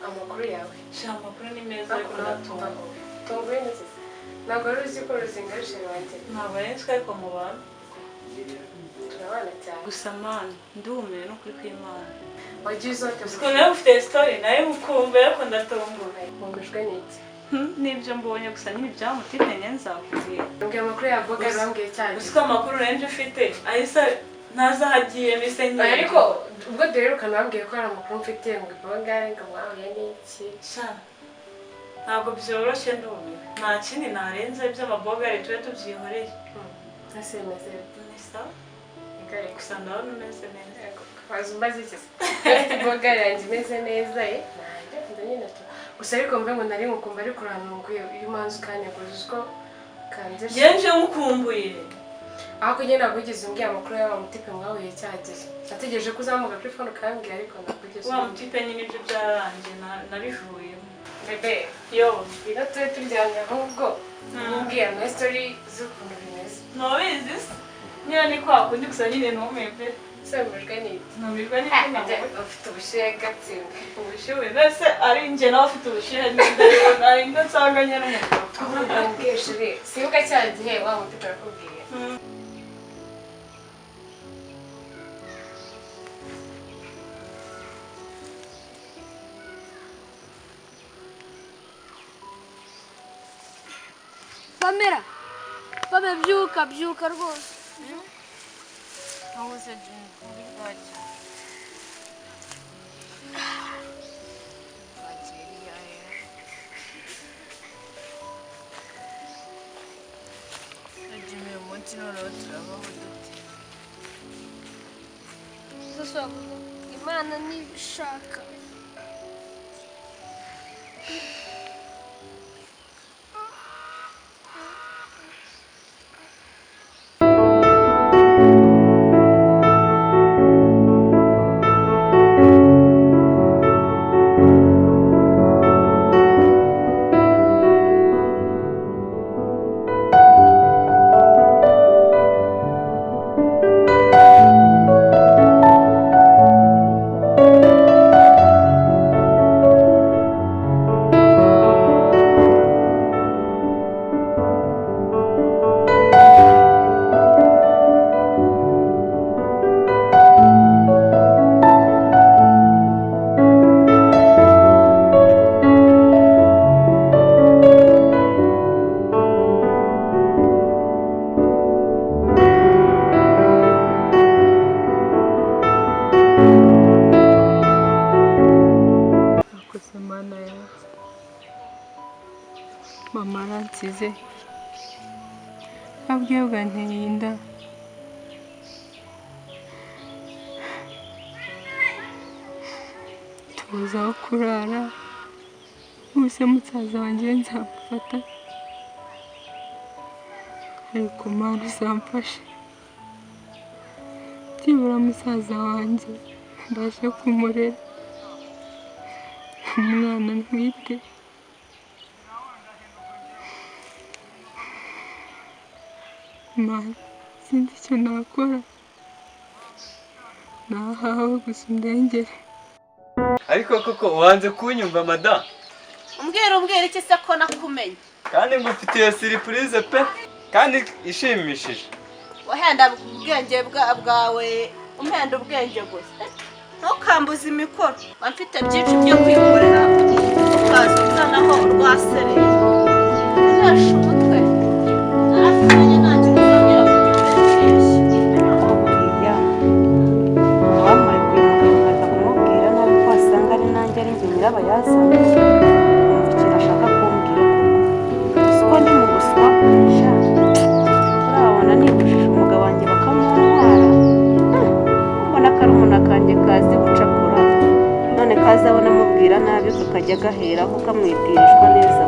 amakuru yawe amakuru ni meza ariko natumva tunguye neza ntabwo ruzi ko ruzingaje wanjye ntabwo arenzwe ariko mu bantu turabana cyane gusa man ndumiwe no kuri kw'Imana wagiye uzote ko nawe ufite story nawe ukumva ariko ndatomboye mungujwe n'iki nibyo mbonye gusa nyine byamutipenye nzakubwira mbwiye amakuru ya boga rambwiye cyane gusa amakuru range ufite ahise ntazahagiye mise nyine ariko ubwo duherukana bambwiye ko hari amakuru mfite ngo boga ngo mwahuye n'iki ntabwo byoroshye ndumiwe nta kindi narenze by'amabogari tube tubyihoreye ese meze nisa gusa ndabona umeze neza waza umbaze iki boga yanjye imeze neza nanjye nyine gusa ariko mbe ngo nari ngukumva ariko urantunguye iyo umanza ukanyaguza uziko kanze nje ngukumbuye aho kugira ntabwo wigeze umbwira amakuru y'aba mutipe mwahuye cyageze nategereje ko uzamuka kuri phone ukambwira ariko nakugeze wa mutipe nyine ibyo byarangiye nabivuyemo bebe yo bino tube turyamye ahubwo umbwira na story z'ukuntu bimeze ntubizi se nyine ni kwa kundi gusa nyine ntumwembe semujwe n'iki ntumirwa n'iki ntabwo ufite ubushyuhe gatsinda ubushyuhe mbese ari njye nawe ufite ubushyuhe n'indariko nari ndansanganye n'umugabo mbweshe rero sibuka cya gihe wa mutipe arakubwiye Pamelah, Pame byuka rwose. Aho se muri bwaje. Bajeriya Ajime umunsi none turabaho dute. Sasa Imana nibishaka. Mama aransize KABWEBWE nteye inda tubuze aho kurara ubuse musaza wanjye nzamufata ariko Mana uzamfashe byibura musaza wanjye mbashe kumurera umwana ntwite Mana sinzi icyo nakora nahawe gusa undengere ariko koko wanze kunyumva madam umbwira iki se ko nakumenye kandi ngufitiye surprise pe kandi ishimishije wahenda ubwenge bwawe umpenda ubwenge gusa ntukambuze imikoro mfite byinshi byo kwikorera ukaza uzanaho urwasereye ntashe umutwe narafanye ntacyo uzongera kugira buriya wambaye kwimukaza kumubwira nabi ko wasanga ari nanjye ari njye nyirabayazana wumva ikintu ashaka kumbwira koko siko ndi mu guswa urabona nibujije umugabo wanjye bakamuntwara mbona ko ari umuntu kanjye kazi gucakura none kazabona amubwira nabi kakajya gaheraho kamwibwirishwa neza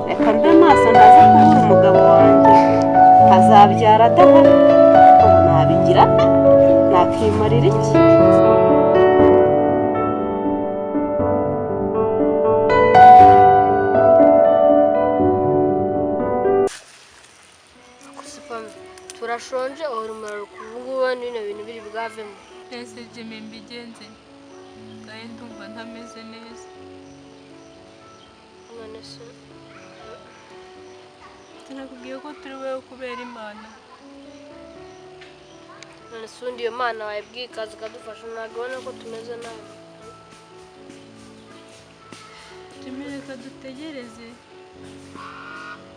reka mbe maso ntaza kubura umugabo wanjye azabyara adahari ubu nabigira nakimarira iki turashonje urumara kuvuga bino bintu biri bwavemo ese Jimmy mbigenze kandi ndumva ntameze neza. none se Sinakubwiye ko turi wewe kubera Imana. none se undi iyo mana wayibwiye ikaza ikadufasha ntabwo ubona ko tumeze nabi. Jimmy, reka dutegereze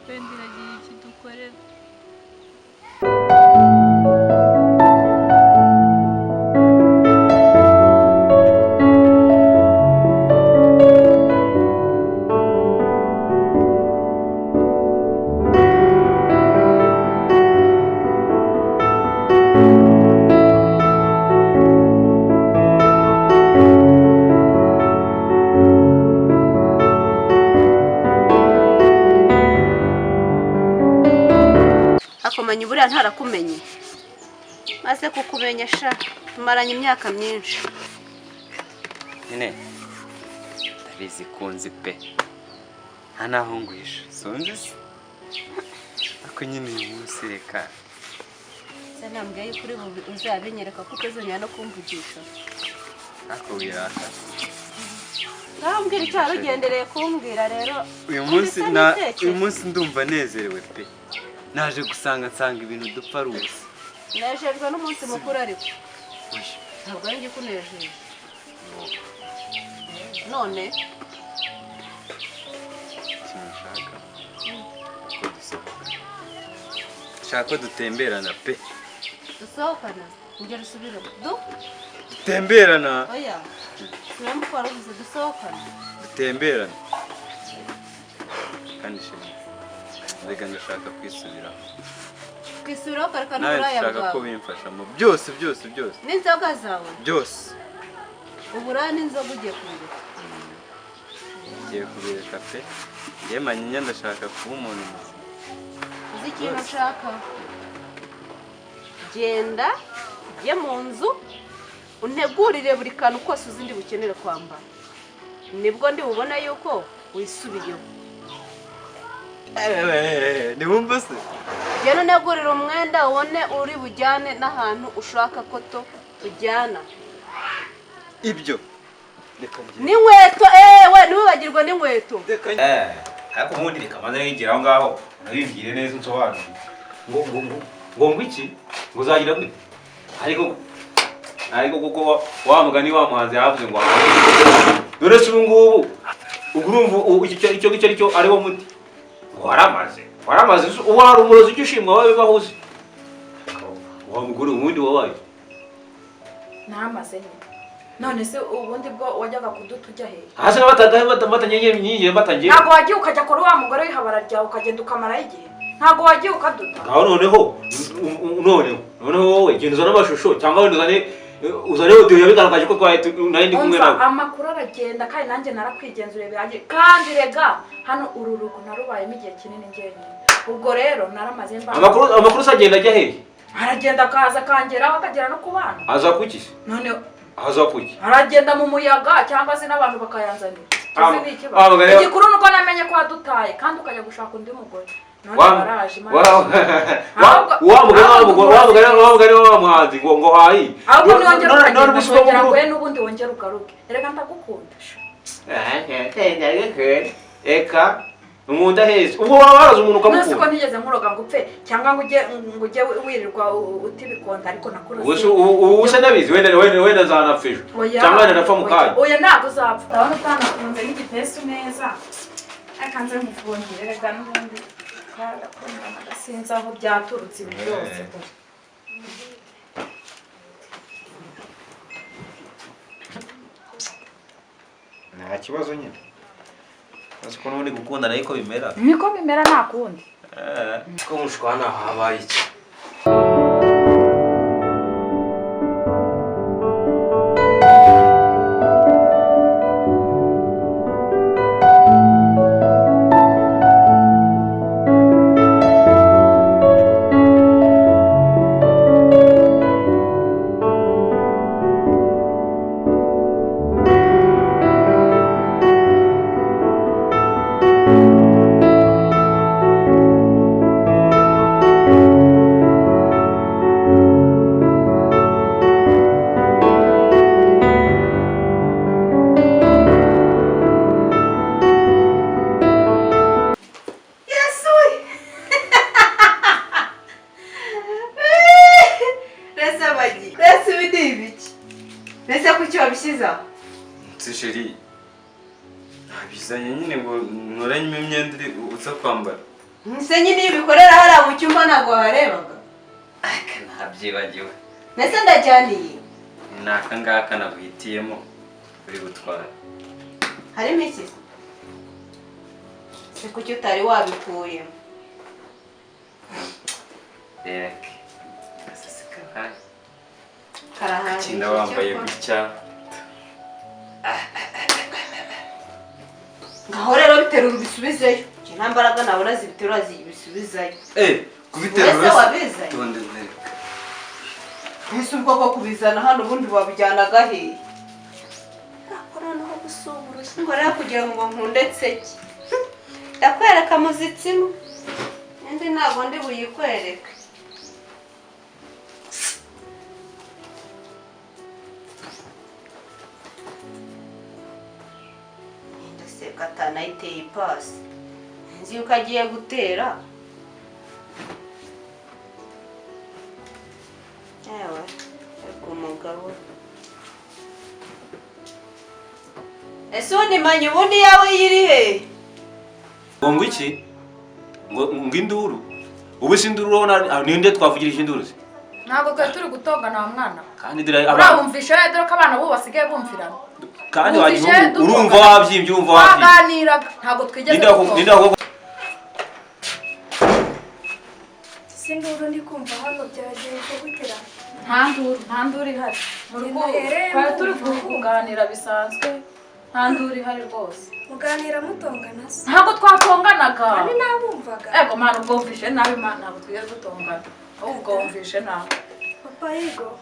wenda iragira iki dukorera. akomanya buriya ntarakumenye maze kukumenya sha tumaranye imyaka myinshi. nyine ndabizi kunzi pe nta naho ngwisha sonzi se ako nyine uyu munsi reka se nambwiye yuko uri uzabinyereka ko utazongera no kumvugisha. ako wirata Nambwira icyo warugendereye kumbwira rero uyu munsi ndumva nezerewe pe naje nsanga ibintu dupfa ari ubusa. nejejwe n'umunsi mukuru ariko ntabwo ari njye kunejeje none sinshaka ko dusohoka nshaka ko dutemberana pe dusohokana ongera usubire dutemberana oya turamba ko waruvuze dusohokana dutemberana kandi shema reka ndashaka kwisubiraho kwisubiraho kareka nawe n'uburaya nshaka ko bwawe bimfashamo byose n'inzoga zawe byose uburaya n'inzoga ugiye kubireka ngiye kubireka pe yemanyinya ndashaka kuba umuntu muzima. uzi ikintu ushaka genda ujye mu nzu untegurire buri kantu kose uzi ndi bukenere kwambara nibwo ndi bubona yuko wisubiyeho. ntiwumva se genda untegurire umwenda ubone uri bujyane n'ahantu ushaka ko tujyana ibyo n'inkweto we ntiwibagirwe n'inkweto. ariko ubundi reka maze yigira aho ngaho nabibwire neza unsobanure ngo iki ngo uzagira gute ariko kuko wa mugani wa muhanzi yavuze ngo dore se ubu ngubu urumva icyo aricyo ari wo muti waramaze uwo hari umurozi icyo ushimwa wawe bahuze wa mugore ubundi wabaye naramaze nyine none se ubundi bwo wajyaga kudutujya hehe hasi batanyenyeye batangiye ntabwo wagiye ukajya kuri wa mugore w'ihabara ryawe ukagenda ukamaraho igihe ntabwo wagiye ukaduta aho noneho wowe genda uzane amashusho cyangwa wenda uzane audio yabigaragaje ko nari ndi kumwe nawe. Amakuru aragenda kandi nanjye narakwigenzuriye bihagije kandi rega hano uru rugo narubayemo igihe kinini njyenyine ubwo rero naramaze mba amakuru sagenda ajya hehe aragenda akaza akangeraho akagera no ku bana aza kuki none aza kuki aragenda mu muyaga cyangwa se n'abantu bakayanzanira igikuru nuko namenye ko wadutaye kandi ukajya gushaka undi mugore wamugani wa muhanzi ngo hayi ahubwo niwongera ukagenda ngo n'ubundi wongera ugaruke reka ndagukunda eka umunda heza ubwo waba waraza umuntu ukamukunda nasi ko ntigeze nkuroga ngo upfe cyangwa ngo ujye wirirwa utibikonda ariko nakuroze ubu usa nabizi wenda zanapfejo cyangwa wenda napfa mu kanya oya ntabwo uzapfa ndabona utanakunze nk'igipesu neza reka nze nkufungire rega n'ubundi karakundana sinzi aho byaturutse ibi byose nta kibazo nyine uzi ko n'ubundi gukundana ariko bimera niko bimera nta kundi ko mushwana habaye iki Chérie. Nabizanye nyine ngo nkoranye imyenda uza kwambara. Nse nyine ibikorera hariya mu cyumba ntabwo harebaga. Aka ntabyibagiwe. Nese ndajyaniye. Ni aka ngaka naguhitiyemo uri gutwara. Harimo iki? Se kuki utari wabikuye? Reke. Asasika hai. Karahanje. Kinda wambaye gutya. Ngaho rero biterura ubisubizeyo. Nta mbaraga nabona zibiterura zibisubizayo. Kubiterura. Ese wabizayo? Tonde ntereka. Ese ubwo bwo kubizana hano ubundi wabijyanaga hehe? Akora no gusubura. Ngo rero kugira ngo nkunde tseki. Ndakwereka muzitsimo. Ndi ntabwo ndi buyikwereke. Ndase katana iteye ipasi. Nzi yuko agiye gutera. Ewe, umugabo. Ese ubundi manyi ubundi yawe yiri he? Ngo iki? Ngo induru. Ubu sinduru urabona ninde twavugirije induru se? Ntabwo twe turi gutongana wa mwana. Kandi dira urabumvisha dore ko abana bo basigaye bumvirana. Kandi urumva wabyimbye urumva wabyimbye. Baganiraga ntabwo twigeze gutongana. Sinduru ndi kumva hano byagenze gutera. Nta nduru ihari. Mu rugo twari turi kuganira bisanzwe. Nta nduru ihari rwose. Muganira mutongana se? Ntabwo twatonganaga. Kandi nabumvaga. Ego mana ubwo mvishe nabi mana ntabwo twigeze gutongana. Ubwo mvishe nabi. Papa yego.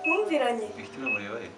Mwumviranye? Bikira muri bari.